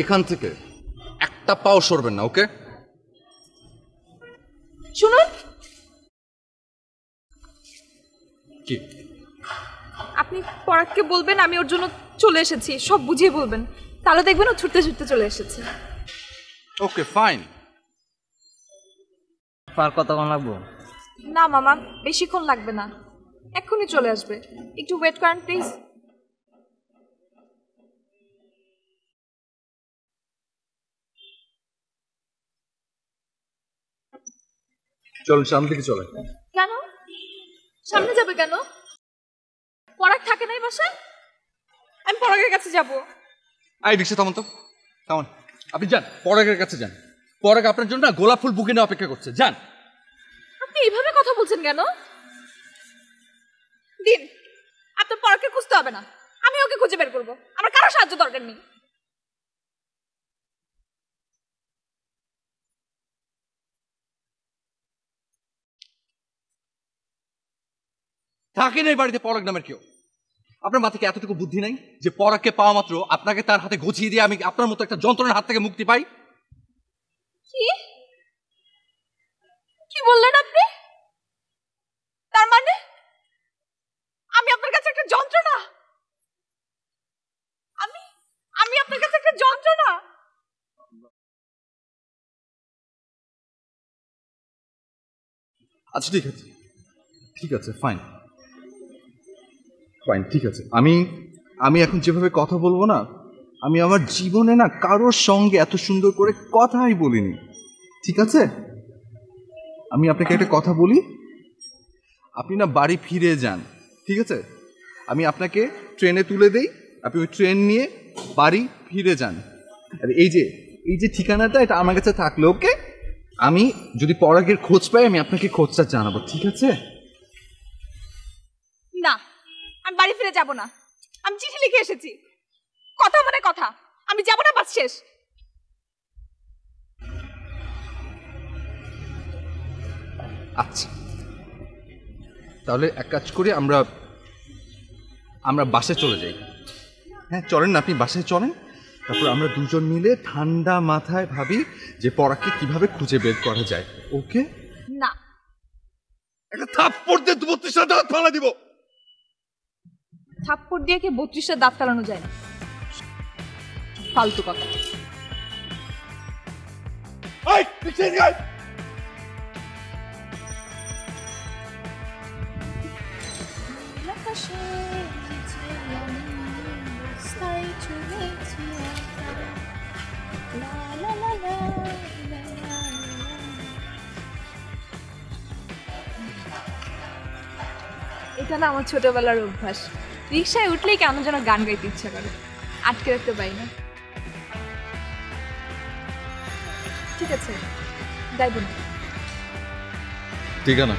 এখান থেকে একটা পাও সরবেন না, ওকে? শুনুন, কি আপনি পরাগকে বলবেন আমি ওর জন্য চলে এসেছি, সব বুঝিয়ে বলবেন, তাহলে দেখবেন ও ছুটতে ছুটতে চলে এসেছে। Okay fine. আর কতক্ষণ লাগবো? না মামা, বেশিক্ষণ লাগবে না, এক্ষুনি চলে আসবে, একটু ওয়েট করেন প্লিজ। চলুন সামনে থেকে চলেন। কেন সামনে যাবে কেন? পরাগ থাকে না এই বাসায়, আমি পরাগের কাছে যাব। আই রিক্সা থামান তো, থামান। আপনি যান, পরাগের কাছে যান। পরাগ আপনার জন্য গোলাপ ফুল বুকে নিয়ে অপেক্ষা করছে, যান। আপনি এইভাবে কথা বলছেন কেন? দিন, আপনার পরাগকে খুঁজতে হবে না, আমি ওকে খুঁজে বের করবো, আমার কারো সাহায্য দরকার নেই। থাকেন এই বাড়িতে পরাগ নামের কেউ। আপনার মাথায় কি এতটুকু বুদ্ধি নাই যে পরাগকে পাওয়া মাত্র আপনাকে তার হাতে গছিয়ে দিয়ে আমি আপনার মতো একটা যন্ত্রণার হাত থেকে মুক্তি পাই? কি কি বললেন আপনি? তার মানে আমি আপনার কাছে একটা যন্ত্রণা? আমি আমি আপনার কাছে একটা যন্ত্রণা? আচ্ছা ঠিক আছে, ঠিক আছে, ফাইন ফাইন, ঠিক আছে। আমি এখন যেভাবে কথা বলবো না, আমি আমার জীবনে না কারোর সঙ্গে এত সুন্দর করে কথাই বলিনি, ঠিক আছে? আমি আপনাকে একটা কথা বলি, আপনি না বাড়ি ফিরে যান, ঠিক আছে? আমি আপনাকে ট্রেনে তুলে দেই, আপনি ওই ট্রেন নিয়ে বাড়ি ফিরে যান। আর এই যে ঠিকানাটা, এটা আমার কাছে থাকলো, ওকে? আমি যদি পরাগের খোঁজ পাই আমি আপনাকে খোঁজটা জানাবো, ঠিক আছে? না, আমি বাড়ি ফিরে যাব না, আমি চিঠি লিখে এসেছি, কথা মানে কথা, আমি যাব না, বাস শেষ। আচ্ছা তাহলে এক কাজ করি, আমরা বাসে চলে যাই। হ্যাঁ চলেন না, আপনি বাসে চলেন, তারপর আমরা দুজন মিলে ঠান্ডা মাথায় ভাবি যে পরাগকে কিভাবে খুঁজে বের করা যায়, ওকে? না, একটা থাপ্পড় দিয়ে 32টা দাঁত ফালা দিব। থাপ্পড় দিয়ে কি 32টা দাঁত ফেলানো যায় না? ফালতু কথা। এই পিছিয়ে যাই। এটা না আমার ছোটবেলার অভ্যাস, রিক্সায় উঠলেই কেমন যেন গান গাইতে ইচ্ছা করে, আটকে রাখতে পারি না। ঠিক আছে, গাইব না। ঠিক আছে না?